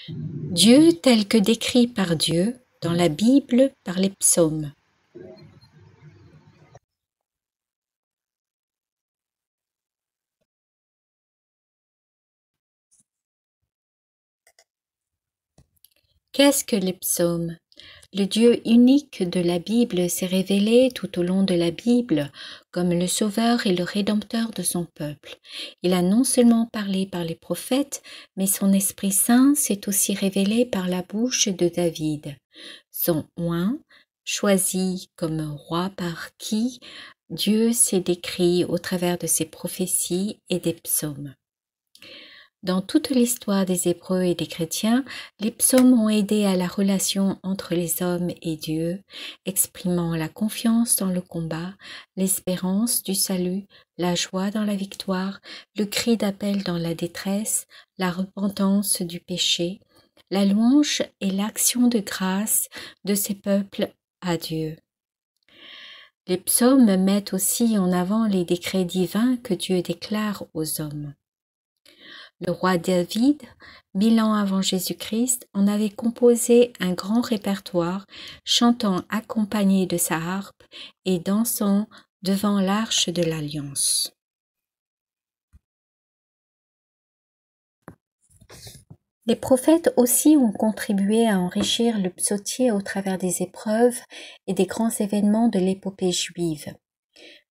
Dieu tel que décrit par Dieu dans la Bible par les psaumes. Qu'est-ce que les psaumes? Le Dieu unique de la Bible s'est révélé tout au long de la Bible comme le Sauveur et le Rédempteur de son peuple. Il a non seulement parlé par les prophètes, mais son Esprit Saint s'est aussi révélé par la bouche de David, son oint, choisi comme roi par qui Dieu s'est décrit au travers de ses prophéties et des psaumes. Dans toute l'histoire des Hébreux et des chrétiens, les psaumes ont aidé à la relation entre les hommes et Dieu, exprimant la confiance dans le combat, l'espérance du salut, la joie dans la victoire, le cri d'appel dans la détresse, la repentance du péché, la louange et l'action de grâce de ces peuples à Dieu. Les psaumes mettent aussi en avant les décrets divins que Dieu déclare aux hommes. Le roi David, 1000 ans avant Jésus-Christ, en avait composé un grand répertoire, chantant accompagné de sa harpe et dansant devant l'arche de l'Alliance. Les prophètes aussi ont contribué à enrichir le psautier au travers des épreuves et des grands événements de l'épopée juive.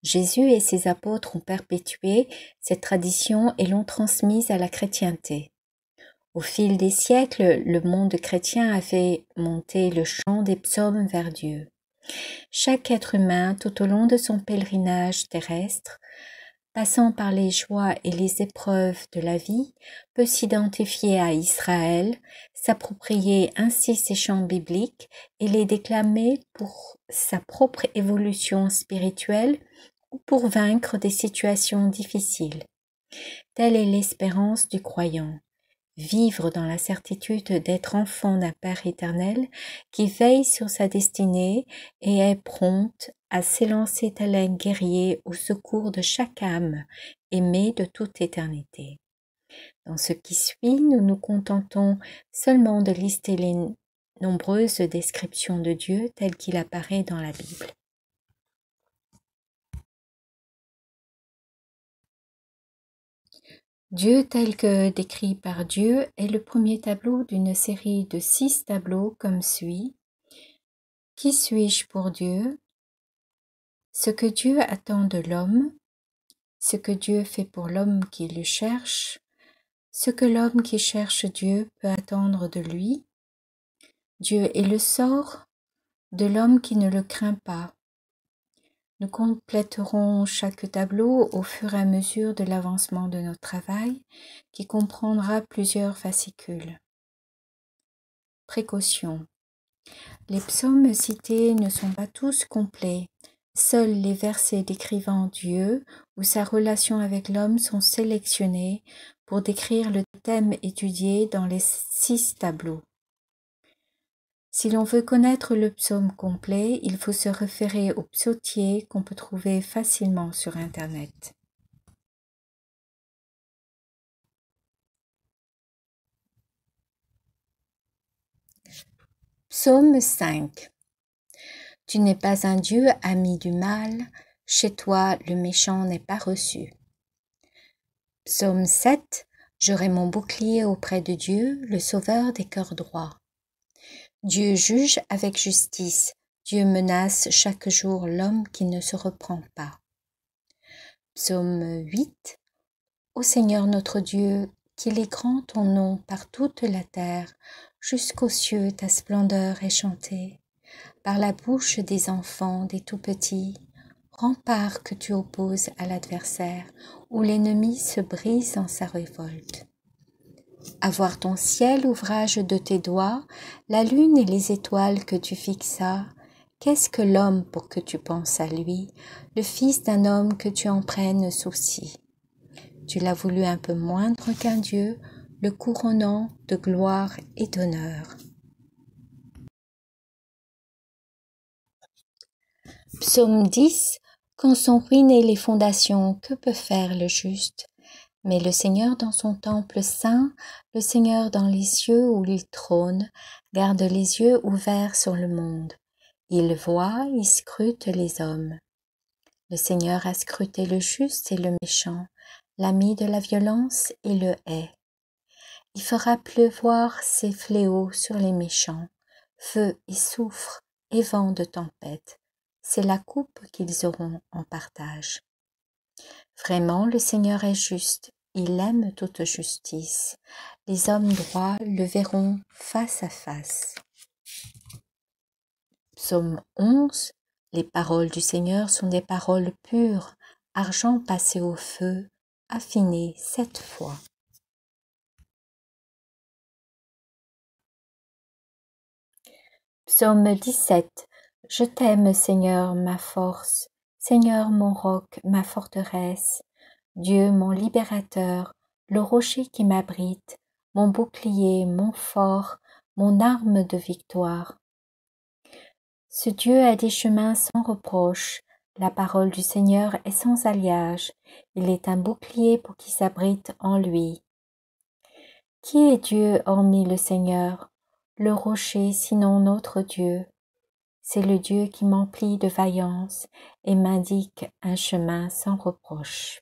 Jésus et ses apôtres ont perpétué cette tradition et l'ont transmise à la chrétienté. Au fil des siècles, le monde chrétien a fait monter le chant des psaumes vers Dieu. Chaque être humain, tout au long de son pèlerinage terrestre, passant par les joies et les épreuves de la vie, peut s'identifier à Israël, s'approprier ainsi ces chants bibliques et les déclamer pour sa propre évolution spirituelle ou pour vaincre des situations difficiles. Telle est l'espérance du croyant. Vivre dans la certitude d'être enfant d'un Père éternel qui veille sur sa destinée et est prompte à s'élancer tel un guerrier au secours de chaque âme aimée de toute éternité. Dans ce qui suit, nous nous contentons seulement de lister les nombreuses descriptions de Dieu telles qu'il apparaît dans la Bible. Dieu tel que décrit par Dieu est le premier tableau d'une série de 6 tableaux comme suit. Qui suis-je pour Dieu? Ce que Dieu attend de l'homme, ce que Dieu fait pour l'homme qui le cherche, ce que l'homme qui cherche Dieu peut attendre de lui. Dieu est le sort de l'homme qui ne le craint pas. Nous compléterons chaque tableau au fur et à mesure de l'avancement de notre travail, qui comprendra plusieurs fascicules. Précaution. Les psaumes cités ne sont pas tous complets. Seuls les versets décrivant Dieu ou sa relation avec l'homme sont sélectionnés pour décrire le thème étudié dans les 6 tableaux. Si l'on veut connaître le psaume complet, il faut se référer au psautier qu'on peut trouver facilement sur Internet. Psaume 5. Tu n'es pas un Dieu ami du mal, chez toi le méchant n'est pas reçu. Psaume 7. J'aurai mon bouclier auprès de Dieu, le sauveur des cœurs droits. Dieu juge avec justice, Dieu menace chaque jour l'homme qui ne se reprend pas. Psaume 8. Ô Seigneur notre Dieu, qu'il est grand ton nom par toute la terre, jusqu'aux cieux ta splendeur est chantée. Par la bouche des enfants, des tout-petits, rempart que tu opposes à l'adversaire, où l'ennemi se brise en sa révolte. À voir ton ciel, ouvrage de tes doigts, la lune et les étoiles que tu fixas, qu'est-ce que l'homme pour que tu penses à lui, le fils d'un homme que tu en prennes souci? Tu l'as voulu un peu moindre qu'un Dieu, le couronnant de gloire et d'honneur. Psaume 10. Quand sont ruinées les fondations, que peut faire le juste? Mais le Seigneur dans son temple saint, le Seigneur dans les cieux où il trône, garde les yeux ouverts sur le monde. Il voit, il scrute les hommes. Le Seigneur a scruté le juste et le méchant, l'ami de la violence et le hait. Il fera pleuvoir ses fléaux sur les méchants, feu et soufre et vent de tempête. C'est la coupe qu'ils auront en partage. Vraiment, le Seigneur est juste, il aime toute justice. Les hommes droits le verront face à face. Psaume 11. Les paroles du Seigneur sont des paroles pures, argent passé au feu, affiné 7 fois. Psaume 17. Je t'aime, Seigneur, ma force, Seigneur mon roc, ma forteresse, Dieu mon libérateur, le rocher qui m'abrite, mon bouclier, mon fort, mon arme de victoire. Ce Dieu a des chemins sans reproche, la parole du Seigneur est sans alliage, il est un bouclier pour qui s'abrite en lui. Qui est Dieu hormis le Seigneur, le rocher sinon notre Dieu? C'est le Dieu qui m'emplit de vaillance et m'indique un chemin sans reproche.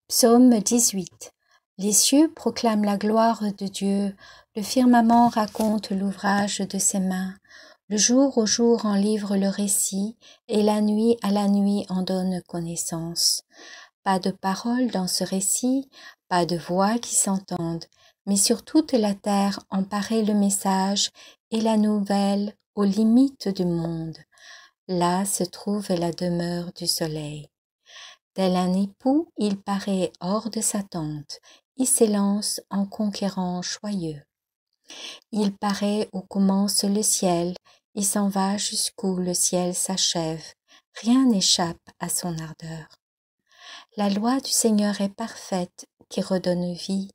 Psaume 18. Les cieux proclament la gloire de Dieu, le firmament raconte l'ouvrage de ses mains. Le jour au jour en livre le récit, et la nuit à la nuit en donne connaissance. Pas de parole dans ce récit, pas de voix qui s'entendent, mais sur toute la terre en paraît le message et la nouvelle aux limites du monde. Là se trouve la demeure du soleil. Tel un époux, il paraît hors de sa tente, il s'élance en conquérant joyeux. Il paraît où commence le ciel, il s'en va jusqu'où le ciel s'achève, rien n'échappe à son ardeur. La loi du Seigneur est parfaite, qui redonne vie,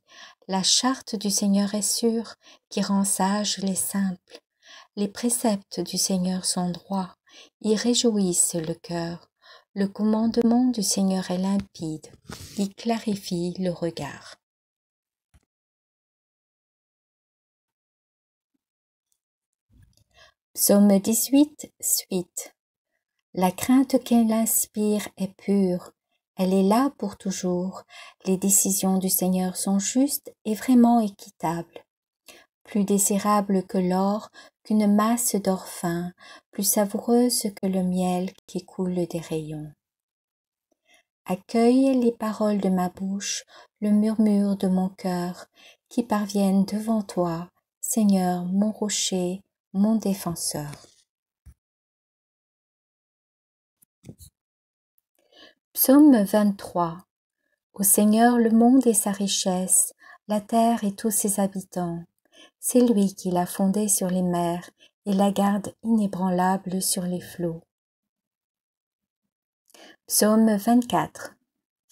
la charte du Seigneur est sûre, qui rend sages les simples. Les préceptes du Seigneur sont droits, ils réjouissent le cœur. Le commandement du Seigneur est limpide, il clarifie le regard. Psaume 18, suite. La crainte qu'elle inspire est pure, elle est là pour toujours. Les décisions du Seigneur sont justes et vraiment équitables. Plus désirable que l'or, qu'une masse d'or fin, plus savoureuse que le miel qui coule des rayons. Accueille les paroles de ma bouche, le murmure de mon cœur, qui parviennent devant toi, Seigneur, mon rocher, mon défenseur. Psaume 23. Au Seigneur le monde et sa richesse, la terre et tous ses habitants. C'est lui qui l'a fondée sur les mers et la garde inébranlable sur les flots. Psaume 24.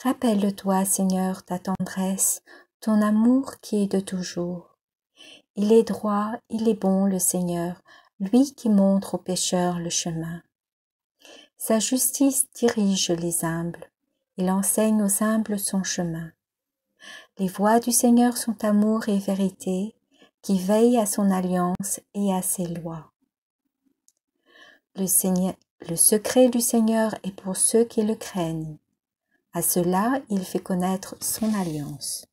Rappelle-toi, Seigneur, ta tendresse, ton amour qui est de toujours. Il est droit, il est bon, le Seigneur, lui qui montre aux pécheurs le chemin. Sa justice dirige les humbles, il enseigne aux humbles son chemin. Les voies du Seigneur sont amour et vérité, qui veillent à son alliance et à ses lois. Le secret du Seigneur est pour ceux qui le craignent. À ceux-là, il fait connaître son alliance.